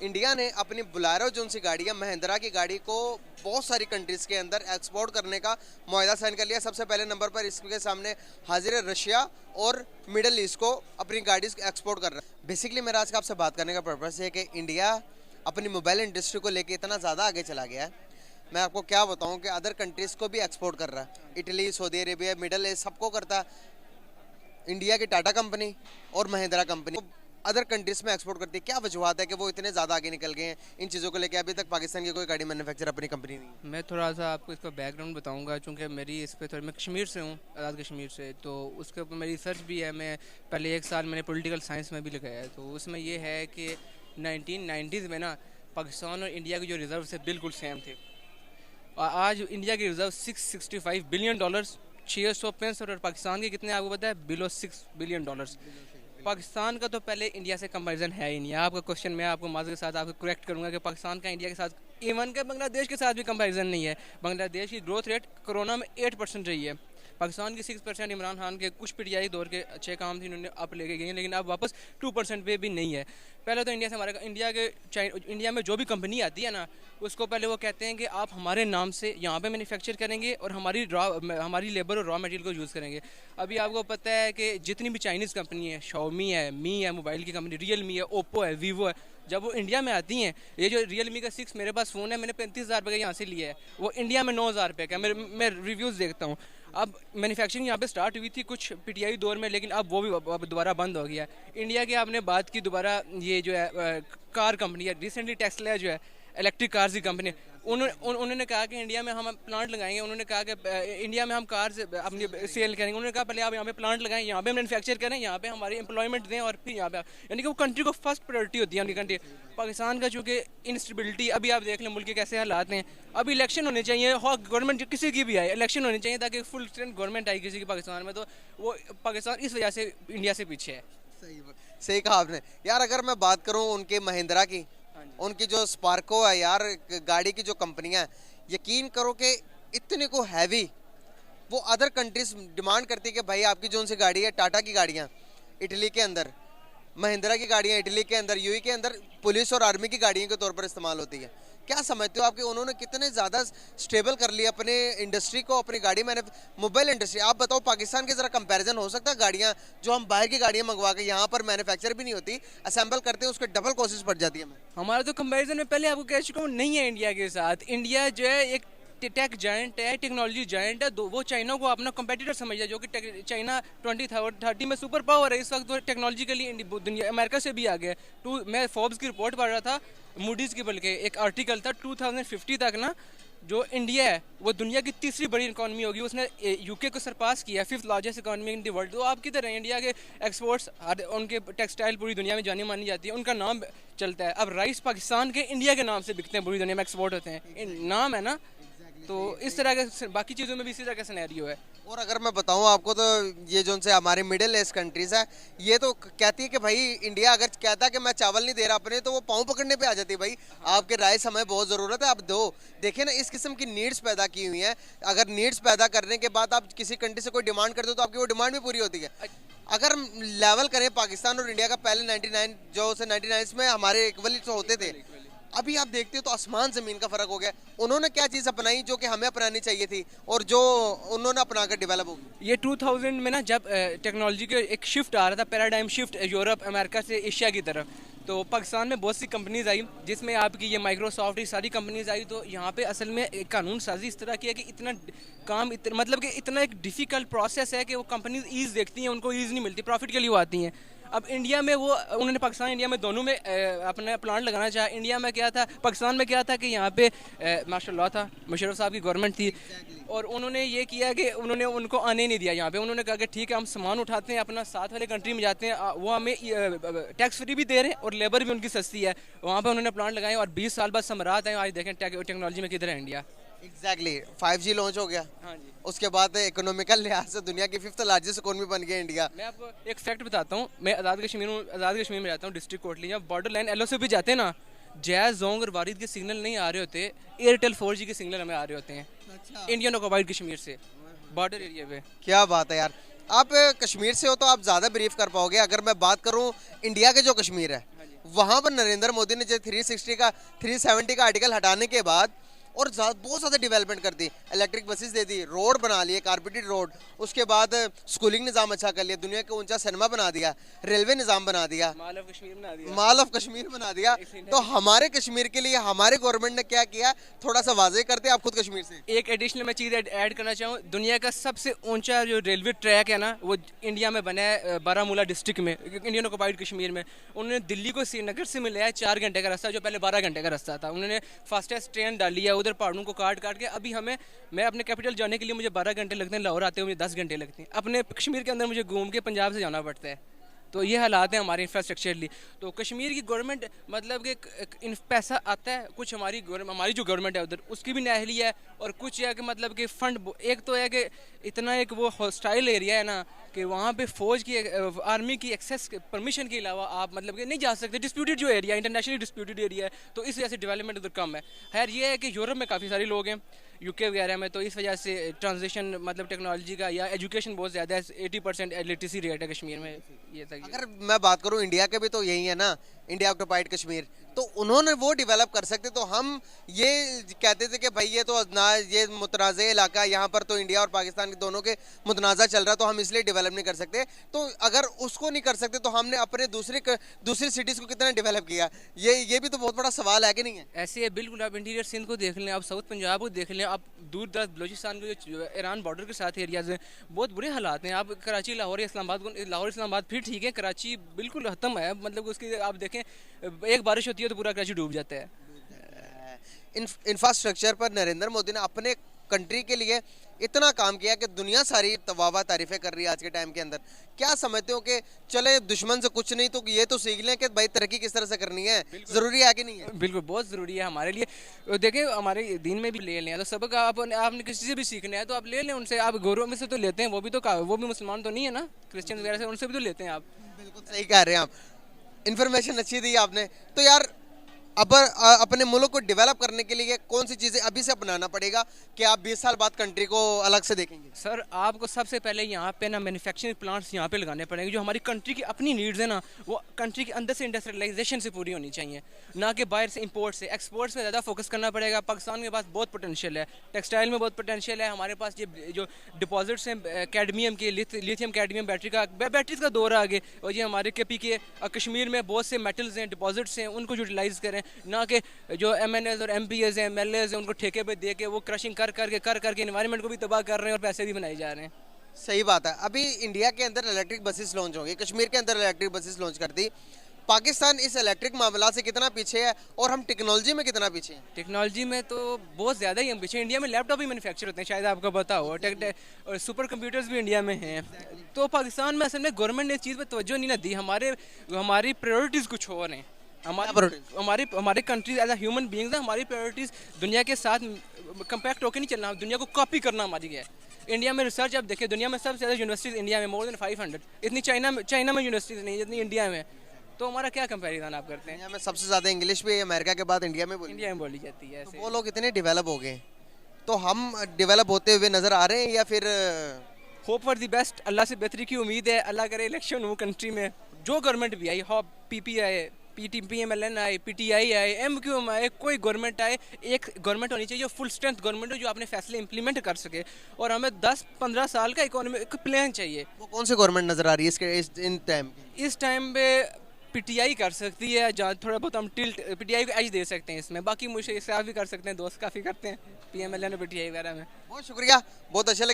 India ने अपनी Bolero जो सी गाड़ी है महिंद्रा की गाड़ी को बहुत सारी कंट्रीज़ के अंदर एक्सपोर्ट करने का मुआहदा साइन कर लिया। सबसे पहले नंबर पर इसके सामने हाजिर है रशिया और मिडल ईस्ट को अपनी गाड़ी एक्सपोर्ट कर रहा है। बेसिकली मेरा आज का आपसे बात करने का पर्पज़ है कि इंडिया अपनी मोबाइल इंडस्ट्री को लेकर इतना ज़्यादा आगे चला गया है। मैं आपको क्या बताऊं कि अदर कंट्रीज़ को भी एक्सपोर्ट कर रहा है। Italy, Saudi Arabia, middle east सबको करता है। इंडिया की टाटा कंपनी और महिंद्रा कंपनी अदर कंट्रीज में एक्सपोर्ट करती है। क्या वजूहत है कि वो इतने ज़्यादा आगे निकल गए हैं इन चीज़ों को लेकर? अभी तक पाकिस्तान की कोई गाड़ी मैन्युफैक्चर अपनी कंपनी नहीं है। मैं थोड़ा सा आपको इसका बैकग्राउंड बताऊंगा, चूँकि मेरी इस पर थोड़ी, मैं कश्मीर से हूँ, आज़ाद कश्मीर से, तो उसके ऊपर मेरी रिसर्च भी है। मैं पहले 1 साल मैंने पॉलिटिकल साइंस में भी लगाया है। तो उसमें ये है कि 1990s में ना पाकिस्तान और इंडिया के जो रिज़र्व थे बिल्कुल सेम थे। और आज इंडिया के रिज़र्व $665 बिलियन, 665, और पाकिस्तान के कितने आपको पता है? Below $6 billion. पाकिस्तान का तो पहले इंडिया से कंपैरिजन है ही नहीं। आपका क्वेश्चन मैं आपको माज़ के साथ आपको करेक्ट करूंगा कि पाकिस्तान का इंडिया के साथ इवन के बांग्लादेश के साथ भी कंपैरिजन नहीं है। बांग्लादेश की ग्रोथ रेट कोरोना में 8% रही है, पाकिस्तान की 6%। इमरान खान के कुछ पीटीआई दौर के अच्छे काम थे, इन्होंने अप लेके गए हैं, लेकिन अब वापस 2% पे भी नहीं है। पहले तो इंडिया से हमारा इंडिया में जो भी कंपनी आती है ना, उसको पहले वो कहते हैं कि आप हमारे नाम से यहाँ पे मैन्युफैक्चर करेंगे और हमारी लेबर और रॉ मटेरियल को यूज़ करेंगे। अभी आपको पता है कि जितनी भी चाइनीज़ कंपनी है, शाओमी है, मी है मोबाइल की कंपनी, रियलमी है, ओप्पो है, वीवो है, जब वो इंडिया में आती हैं, ये जो रियलमी का 6 मेरे पास फ़ोन है, मैंने 35,000 रुपये का यहाँ से लिया है, वो इंडिया में 9,000 रुपये का। मैं रिव्यूज़ देखता हूँ। अब मैन्युफैक्चरिंग यहाँ पे स्टार्ट हुई थी कुछ पीटीआई दौर में, लेकिन अब वो भी अब दोबारा बंद हो गया है। इंडिया की आपने बात की, दोबारा ये जो है कार कंपनी है, रिसेंटली टेस्ला जो है इलेक्ट्रिक कार्स की कंपनी, उन्होंने कहा कि इंडिया में हम प्लांट लगाएंगे। उन्होंने कहा कि इंडिया में हम कार्स अपनी सेल करेंगे। उन्होंने कहा पहले आप यहाँ पे प्लांट लगाएं, यहाँ पे मैन्युफैक्चर करें, यहाँ पे हमारी एम्प्लॉयमेंट दें, और फिर यहाँ पे यानी कि वो कंट्री को फर्स्ट प्रायोरिटी होती है उनकी कंट्री। पाकिस्तान का चूँकि इंस्टेबिलिटी, अभी आप देख लें मुल्क के कैसे हालात हैं। अभी इलेक्शन होने चाहिए, गवर्नमेंट किसी की भी आए, इलेक्शन होने चाहिए ताकि फुल स्ट्रेंथ गवर्नमेंट आई किसी की पाकिस्तान में, तो वो पाकिस्तान इस वजह से इंडिया से पीछे है। सही कहा आपने यार। अगर मैं बात करूं उनके महिंद्रा की, उनकी जो स्पार्को है यार, गाड़ी की जो कंपनियां, यकीन करो कि इतने को हैवी वो अदर कंट्रीज डिमांड करती है कि भाई आपकी जो उनसे गाड़ी है, टाटा की गाड़ियां इटली के अंदर, महिंद्रा की गाड़ियां इटली के अंदर, यूएई के अंदर पुलिस और आर्मी की गाड़ियों के तौर पर इस्तेमाल होती है। क्या समझते हो आपके उन्होंने कितने ज़्यादा स्टेबल कर लिया अपने इंडस्ट्री को, अपनी गाड़ी मैंने मोबाइल इंडस्ट्री। आप बताओ पाकिस्तान के ज़रा कंपैरिजन हो सकता है? गाड़ियाँ जो हम बाहर की गाड़ियाँ मंगवा के यहाँ पर मैन्युफैक्चर भी नहीं होती, असेंबल करते हैं, उसके डबल कोशिश पड़ जाती है हमें। हमारा तो कंपैरिजन में पहले आपको कह चुका हूँ नहीं है इंडिया के साथ। इंडिया जो है एक टेक जायंट है, टेक्नोलॉजी जायंट है। वो चाइना को अपना कंपेटिटर समझ है, जो कि चाइना 2030 में सुपर पावर है इस वक्त। वो टेक्नोलॉजिकली दुनिया अमेरिका से भी आगे है। मैं फोर्ब्स की रिपोर्ट पढ़ रहा था, मूडीज़ की, बल्कि एक आर्टिकल था, 2050 तक ना जो इंडिया है वो दुनिया की तीसरी बड़ी इकॉनमी होगी। उसने यूके को सरपास किया, 5th largest economy in the world. तो आप किधर हैं? इंडिया के एक्सपोर्ट्स, उनके टेक्सटाइल पूरी दुनिया में जानी मानी जाती है, उनका नाम चलता है। अब राइस पाकिस्तान के इंडिया के नाम से बिकते हैं, पूरी दुनिया में एक्सपोर्ट होते हैं, नाम है ना। तो इस तरह के बाकी चीज़ों में भी इसी तरह का सिनेरियो है। और अगर मैं बताऊं आपको तो ये जो उनसे हमारे मिडिल ईस्ट कंट्रीज है, ये तो कहती है कि भाई इंडिया अगर कहता है कि मैं चावल नहीं दे रहा अपने, तो वो पाँव पकड़ने पे आ जाती है। भाई आपके राइस हमें बहुत ज़रूरत है, आप दो। देखिए ना, इस किस्म की नीड्स पैदा की हुई हैं। अगर नीड्स पैदा करने के बाद आप किसी कंट्री से कोई डिमांड करते हो तो आपकी वो डिमांड भी पूरी होती है। अगर लेवल करें पाकिस्तान और इंडिया का, पहले 99 जो से 99 में हमारे इक्वली तो होते थे, अभी आप देखते हो तो आसमान ज़मीन का फ़र्क हो गया। उन्होंने क्या चीज़ अपनाई जो कि हमें अपनानी चाहिए थी, और जो उन्होंने अपना कर डेवलप होगी। ये 2000 में ना जब टेक्नोलॉजी के एक शिफ्ट आ रहा था, पैराडाइम शिफ्ट, यूरोप अमेरिका से एशिया की तरफ, तो पाकिस्तान में बहुत सी कंपनीज आई, जिसमें आपकी ये माइक्रोसॉफ्ट, ये सारी कंपनीज आई। तो यहाँ पे असल में एक कानून साजी इस तरह की है कि इतना काम मतलब कि इतना एक डिफ़िकल्ट प्रोसेस है कि वो कंपनीज ईज़ देखती हैं, उनको ईज़ नहीं मिलती, प्रॉफिट के लिए वो आती हैं। अब इंडिया में वो उन्होंने पाकिस्तान इंडिया में दोनों में अपना प्लांट लगाना चाहा। इंडिया में क्या था, पाकिस्तान में क्या था कि यहाँ पे माशाल्लाह था, मुशर्रफ साहब की गवर्नमेंट थी, और उन्होंने ये किया कि उन्होंने उनको आने नहीं दिया यहाँ पे। उन्होंने कहा कि ठीक है, हम सामान उठाते हैं, अपना साथ वाले कंट्री में जाते हैं, वो हमें टैक्स फ्री भी दे रहे हैं और लेबर भी उनकी सस्ती है। वहाँ पर उन्होंने प्लांट लगाए और 20 साल बाद समरात हैं। आज देखें टेक्नोलॉजी में किधर है इंडिया। एग्जैक्टली 5G लॉन्च हो गया। हाँ जी। उसके बाद इकोनॉमिकल लिहाज से दुनिया की 5th लार्जेस्ट इकोनॉमी बन गया इंडिया। मैं आपको एक फैक्ट बताता हूँ। मैं आज़ाद कश्मीर हूँ, आज़ाद कश्मीर में रहता हूँ, डिस्ट्रिक्ट कोटली। जब बॉर्डर लाइन LOC पे जाते हैं ना, जैज़, जोंग और वारिद के सिग्नल नहीं आ रहे होते, एयरटेल 4G के सिग्नल हमें आ रहे होते हैं। अच्छा। इंडियन ऑक्युपाइड कश्मीर से, बॉर्डर एरिया पे। क्या बात है यार। आप कश्मीर से हो तो आप ज़्यादा ब्रीफ कर पाओगे। अगर मैं बात करूँ इंडिया के जो कश्मीर है, वहां पर नरेंद्र मोदी ने जो 370 का आर्टिकल हटाने के बाद और बहुत ज़्यादा डेवलपमेंट कर दी, इलेक्ट्रिक बसेस दे दी, रोड बना लिए, कारपेटेड रोड, उसके बाद स्कूलिंग निज़ाम अच्छा कर लिया, दुनिया का ऊंचा सिनेमा बना दिया, रेलवे निज़ाम बना दिया, माल ऑफ कश्मीर बना दिया, माल ऑफ कश्मीर बना दिया। तो हमारे कश्मीर के लिए हमारे गवर्नमेंट ने क्या किया, थोड़ा सा वाजे करते आप खुद कश्मीर से। एक एडिशनल मैं चीज़ ऐड करना चाहूँ, दुनिया का सबसे ऊंचा जो रेलवे ट्रैक है ना, वो इंडिया में बना है बारामूला डिस्ट्रिक्ट में, इंडियन ऑक्युपाइड कश्मीर में। उन्होंने दिल्ली को श्रीनगर से मिलाया है 4 घंटे का रास्ता, जो पहले 12 घंटे का रास्ता था। उन्होंने फास्टेस्ट ट्रेन डाली है उधर, पहाड़ों को काट काट के। अभी मैं अपने कैपिटल जाने के लिए मुझे 12 घंटे लगते हैं, लाहौर आते हुए मुझे 10 घंटे लगते हैं। अपने कश्मीर के अंदर मुझे घूम के पंजाब से जाना पड़ता है। तो ये हालात हैं हमारे इंफ्रास्ट्रक्चरली। तो कश्मीर की गवर्नमेंट मतलब कि पैसा आता है, कुछ हमारी जो गवर्नमेंट है उधर उसकी भी नाअहली है, और कुछ है कि मतलब कि फ़ंड, एक तो है कि इतना एक वो हॉस्टाइल एरिया है ना कि वहाँ पे फ़ौज की आर्मी की एक्सेस परमिशन के अलावा आप मतलब कि नहीं जा सकते। डिस्प्यूटेड जो एरिया, इंटरनेशनली डिस्प्यूटेड एरिया है, तो इस वजह से डेवलपमेंट उधर कम है। खैर ये है कि यूरोप में काफ़ी सारे लोग हैं, यूके वगैरह में, तो इस वजह से ट्रांजिशन मतलब टेक्नोलॉजी का या एजुकेशन बहुत ज़्यादा है। 80% लिटरेसी रेट है कश्मीर में। ये तक अगर मैं बात करूं इंडिया के भी तो यही है ना, इंडिया ऑक्युपाइड कश्मीर, तो उन्होंने वो डेवलप कर सकते। तो हम ये कहते थे कि भाई ये तो ना, ये मुतनाज़ इलाका, यहाँ पर तो इंडिया और पाकिस्तान के दोनों के मुतनाज़ा चल रहा, तो हम इसलिए डेवलप नहीं कर सकते। तो अगर उसको नहीं कर सकते तो हमने अपने दूसरी सिटीज़ को कितना डेवलप किया, ये भी तो बहुत बड़ा सवाल है कि नहीं है? ऐसे है बिल्कुल। आप इंटीरियर सिंध को देख लें, आप साउथ पंजाब को देख लें, आप दूर दराज बलोचिस्तान के जो ईरान बॉर्डर के साथ एरियाज़ हैं, बहुत बुरे हालात हैं। आप कराची, लाहौर, इस्लामाबाद फिर ठीक है, कराची बिल्कुल ख़त्म है। मतलब उसकी आप देखें, एक बारिश होती है तो पूरा कराची डूब जाता है। इंफ्रास्ट्रक्चर पर नरेंद्र मोदी ने अपने कंट्री के लिए इतना काम किया कि दुनिया सारी वाह तारीफें कर रही है आज के टाइम के अंदर। क्या समझते हो कि चले दुश्मन से कुछ नहीं तो ये तो सीख लें कि भाई तरक्की किस तरह से करनी है, जरूरी है कि नहीं है? बिल्कुल बहुत ज़रूरी है हमारे लिए। देखें हमारे दीन में भी ले लें, तो सबक आपने किसी से भी सीखना है तो आप ले लें उनसे। आप गौरव में से तो लेते हैं, वो भी मुसलमान तो नहीं है ना, क्रिश्चियन वगैरह से, उनसे भी तो लेते हैं आप। बिल्कुल सही कह रहे हैं आप, इन्फॉर्मेशन अच्छी दी आपने। तो यार अब अपने मुल्क को डेवलप करने के लिए कौन सी चीज़ें अभी से अपनाना पड़ेगा कि आप 20 साल बाद कंट्री को अलग से देखेंगे? सर आपको सबसे पहले यहाँ पे ना मैन्युफैक्चरिंग प्लांट्स यहाँ पे लगाने पड़ेंगे। जो हमारी कंट्री की अपनी नीड्स है ना, वो कंट्री के अंदर से इंडस्ट्रियलाइजेशन से पूरी होनी चाहिए, ना कि बाहर से इंपोर्ट से। एक्सपोर्ट्स में ज़्यादा फोकस करना पड़ेगा। पाकिस्तान के पास बहुत पोटेंशियल है, टेक्सटाइल में बहुत पोटेंशियल है। हमारे पास ये जो डिपॉजिट्स हैं कैडमियम के, लिथियम कैडमियम बैटरीज का दौर आ गए, और ये हमारे के कश्मीर में बहुत से मेटल्स हैं, डिपॉजिट्स हैं, उनको यूटिलाइज़ करें, ना कि जो MNAs और MPAs हैं, MLAs हैं, उनको ठेके पे दे के वो क्रशिंग कर करके एनवायरनमेंट को भी तबाह कर रहे हैं और पैसे भी बनाए जा रहे हैं। सही बात है। अभी इंडिया के अंदर इलेक्ट्रिक बसेस लॉन्च होंगी, कश्मीर के अंदर इलेक्ट्रिक बसेस लॉन्च कर दी। पाकिस्तान इस इलेक्ट्रिक मामला से कितना पीछे है और हम टेक्नोलॉजी में कितना पीछे हैं? टेक्नोलॉजी में तो बहुत ज़्यादा ही हम पीछे। इंडिया में लैपटॉप भी मैन्युफैक्चर होते हैं, शायद आपको पता हो, और सुपर कंप्यूटर्स भी इंडिया में हैं। तो पाकिस्तान में असल में गवर्नमेंट ने इस चीज़ पर तवज्जो नहीं ना दी। हमारी प्रायोरिटीज़ कुछ और हैं। हमारे countries as a human beings हैं, हमारी प्रायोरिटीज़ दुनिया के साथ कंपैक्ट होकर नहीं चलना, दुनिया को कॉपी करना हमारी है। इंडिया में रिसर्च आप देखें, दुनिया में सबसे ज़्यादा यूनिवर्सिटीज़ इंडिया में, मोर देन 500। इतनी चाइना में यूनिवर्सिटीज़ नहीं जितनी इंडिया में। तो हमारा क्या कंपैरिजन आप करते हैं? इंडिया में सबसे ज़्यादा इंग्लिश भी अमेरिका के बाद इंडिया में बोली जाती है। तो वो लोग इतने डेवलप हो गए, तो हम डेवलप होते हुए नज़र आ रहे हैं या फिर? होप फॉर द बेस्ट, अल्लाह से बेहतरी की उम्मीद है। अल्लाह करे इलेक्शन हो कंट्री में, जो गवर्नमेंट भी आई हो, PPI, PMLN आए, PTI आए, MQM आए, कोई गवर्नमेंट आए, एक गवर्नमेंट होनी चाहिए जो फुल स्ट्रेंथ गवर्नमेंट हो, जो अपने फैसले इंप्लीमेंट कर सके। और हमें 10-15 साल का इकोनॉमिक प्लान चाहिए। वो कौन सी गवर्नमेंट नज़र आ रही है इस टाइम पे? PTI कर सकती है, जहाँ थोड़ा बहुत हम PTI को एज दे सकते हैं इसमें। बाकी मुझे इससे भी कर सकते हैं, दोस्त काफ़ी करते हैं PMLN और PTI वगैरह में। बहुत शुक्रिया, बहुत अच्छा।